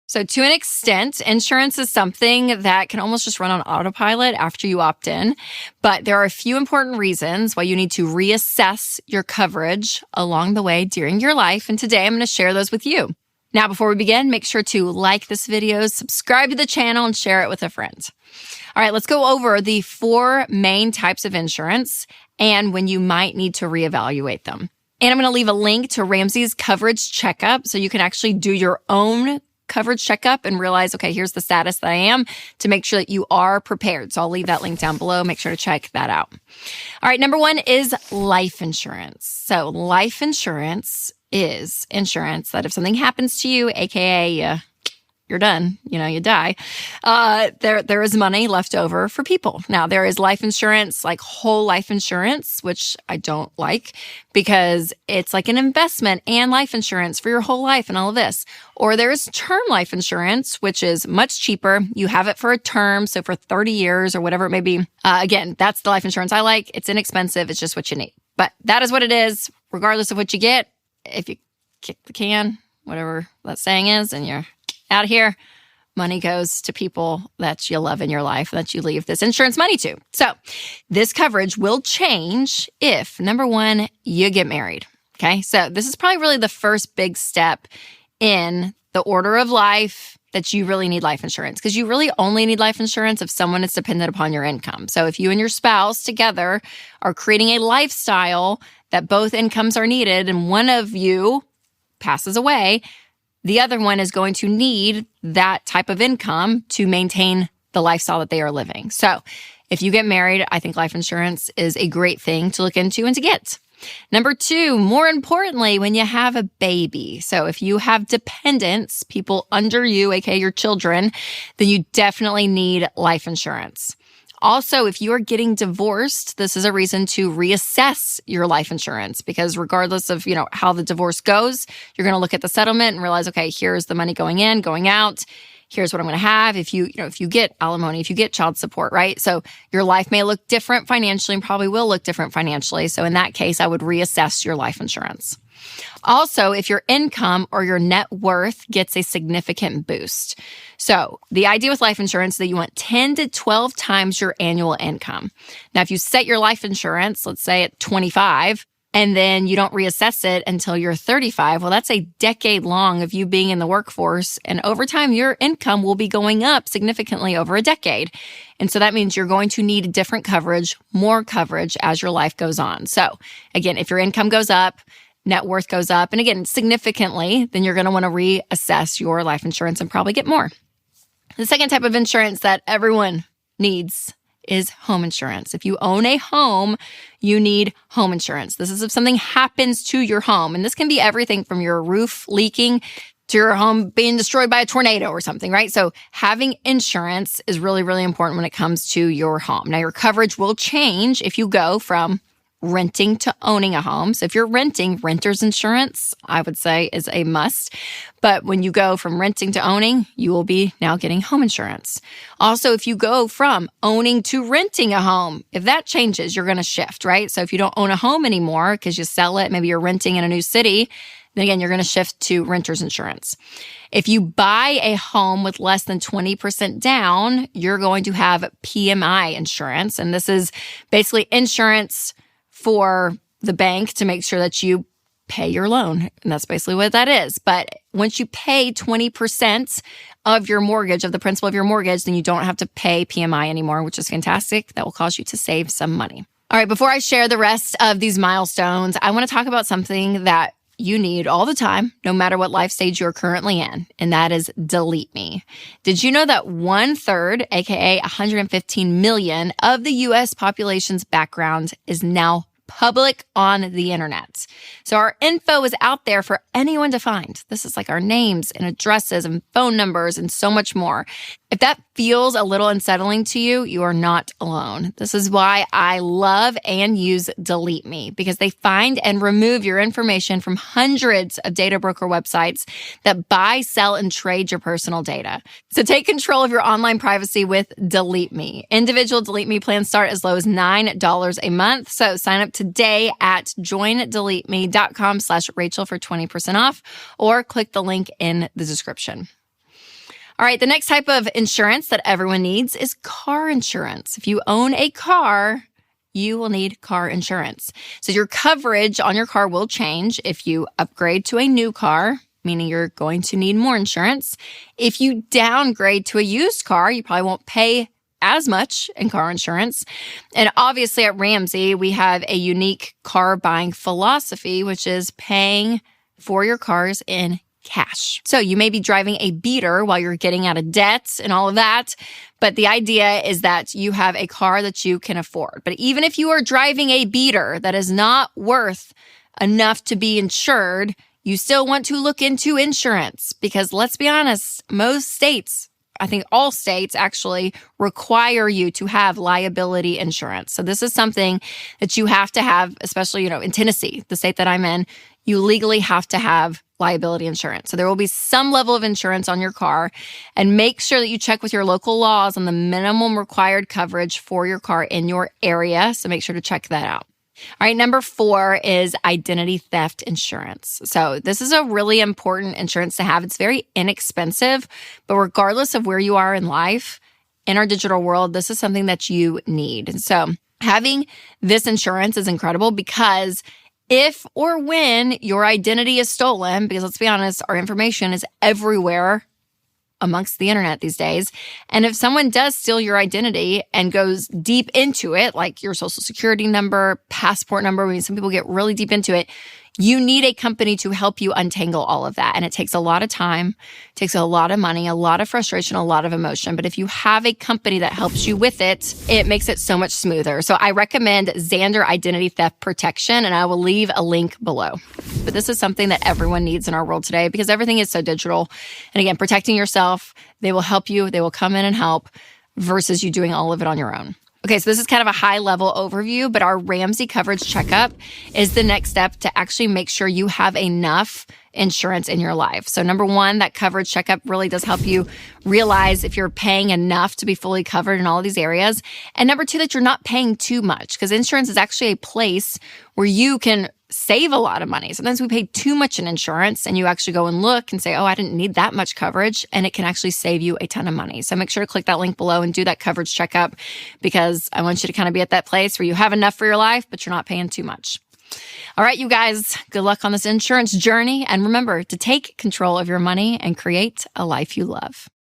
So to an extent, insurance is something that can almost just run on autopilot after you opt in. But there are a few important reasons why you need to reassess your coverage along the way during your life. And today I'm going to share those with you. Now, before we begin, make sure to like this video, subscribe to the channel, and share it with a friend. All right, let's go over the 4 main types of insurance and when you might need to reevaluate them. And I'm going to leave a link to Ramsey's coverage checkup so you can actually do your own coverage checkup and realize, okay, here's the status that I am, to make sure that you are prepared. So I'll leave that link down below. Make sure to check that out. All right, number 1 is life insurance. So life insurance is insurance that if something happens to you, aka you're done, you die, there is money left over for people. Now, there is life insurance, like whole life insurance, which I don't like because it's like an investment and life insurance for your whole life and all of this. Or there is term life insurance, which is much cheaper. You have it for a term, so for 30 years or whatever it may be. Again, that's the life insurance I like. It's inexpensive. It's just what you need. But that is what it is, regardless of what you get. If you kick the can, whatever that saying is, and you're out of here, money goes to people that you love in your life, that you leave this insurance money to. So this coverage will change if, number 1, you get married. Okay, so this is probably really the first big step in the order of life that you really need life insurance, because you really only need life insurance if someone is dependent upon your income. So if you and your spouse together are creating a lifestyle that both incomes are needed and one of you passes away, the other one is going to need that type of income to maintain the lifestyle that they are living. So if you get married, I think life insurance is a great thing to look into and to get. Number 2, more importantly, when you have a baby. So if you have dependents, people under you, aka your children, then you definitely need life insurance. Also, if you are getting divorced, this is a reason to reassess your life insurance, because regardless of, how the divorce goes, you're going to look at the settlement and realize, okay, here's the money going in, going out. Here's what I'm going to have. If you get alimony, if you get child support, right? So your life may look different financially and probably will look different financially. So in that case, I would reassess your life insurance. Also, if your income or your net worth gets a significant boost. So the idea with life insurance is that you want 10 to 12 times your annual income. Now, if you set your life insurance, let's say at 25, and then you don't reassess it until you're 35, well, that's a decade long of you being in the workforce. And over time, your income will be going up significantly over a decade. And so that means you're going to need different coverage, more coverage as your life goes on. So again, if your income goes up, net worth goes up, and again, significantly, then you're going to want to reassess your life insurance and probably get more. The second type of insurance that everyone needs is home insurance. If you own a home, you need home insurance. This is if something happens to your home. And this can be everything from your roof leaking to your home being destroyed by a tornado or something, right? So having insurance is really, really important when it comes to your home. Now, your coverage will change if you go from renting to owning a home. So if you're renting, renter's insurance, I would say, is a must. But when you go from renting to owning, you will be now getting home insurance. Also, if you go from owning to renting a home, if that changes, you're going to shift, right? So if you don't own a home anymore because you sell it, maybe you're renting in a new city, then again, you're going to shift to renter's insurance. If you buy a home with less than 20% down, you're going to have PMI insurance. And this is basically insurance for the bank to make sure that you pay your loan. And that's basically what that is. But once you pay 20% of your mortgage, of the principal of your mortgage, then you don't have to pay PMI anymore, which is fantastic. That will cause you to save some money. All right, before I share the rest of these milestones, I want to talk about something that you need all the time, no matter what life stage you're currently in, and that is Delete Me. Did you know that 1/3, aka 115 million of the U.S. population's background is now public on the internet? So our info is out there for anyone to find. This is like our names and addresses and phone numbers and so much more. If that feels a little unsettling to you, you are not alone. This is why I love and use Delete Me, because they find and remove your information from hundreds of data broker websites that buy, sell, and trade your personal data. So take control of your online privacy with Delete Me. Individual Delete Me plans start as low as $9 a month. So sign up today at joindeleteme.com/Rachel for 20% off, or click the link in the description. All right, the next type of insurance that everyone needs is car insurance. If you own a car, you will need car insurance. So your coverage on your car will change if you upgrade to a new car, meaning you're going to need more insurance. If you downgrade to a used car, you probably won't pay as much in car insurance. And obviously at Ramsey, we have a unique car buying philosophy, which is paying for your cars in cash. So you may be driving a beater while you're getting out of debt and all of that, but the idea is that you have a car that you can afford. But even if you are driving a beater that is not worth enough to be insured, you still want to look into insurance because let's be honest, most states, I think all states actually require you to have liability insurance. So this is something that you have to have, especially, in Tennessee, the state that I'm in, you legally have to have liability insurance. So there will be some level of insurance on your car, and make sure that you check with your local laws on the minimum required coverage for your car in your area. So make sure to check that out. All right, number 4 is identity theft insurance. So this is a really important insurance to have. It's very inexpensive, but regardless of where you are in life, in our digital world, this is something that you need. And so having this insurance is incredible because if or when your identity is stolen, because let's be honest, our information is everywhere amongst the internet these days. And if someone does steal your identity and goes deep into it, like your social security number, passport number, I mean, some people get really deep into it, you need a company to help you untangle all of that. And it takes a lot of time, takes a lot of money, a lot of frustration, a lot of emotion. But if you have a company that helps you with it, it makes it so much smoother. So I recommend Xander Identity Theft Protection, and I will leave a link below. But this is something that everyone needs in our world today because everything is so digital. And again, protecting yourself, they will help you, they will come in and help versus you doing all of it on your own. Okay, so this is kind of a high-level overview, but our Ramsey coverage checkup is the next step to actually make sure you have enough insurance in your life. So number 1, that coverage checkup really does help you realize if you're paying enough to be fully covered in all of these areas. And number 2, that you're not paying too much because insurance is actually a place where you can save a lot of money. Sometimes we pay too much in insurance and you actually go and look and say, oh, I didn't need that much coverage, and it can actually save you a ton of money. So make sure to click that link below and do that coverage checkup because I want you to kind of be at that place where you have enough for your life, but you're not paying too much. All right, you guys, good luck on this insurance journey. And remember to take control of your money and create a life you love.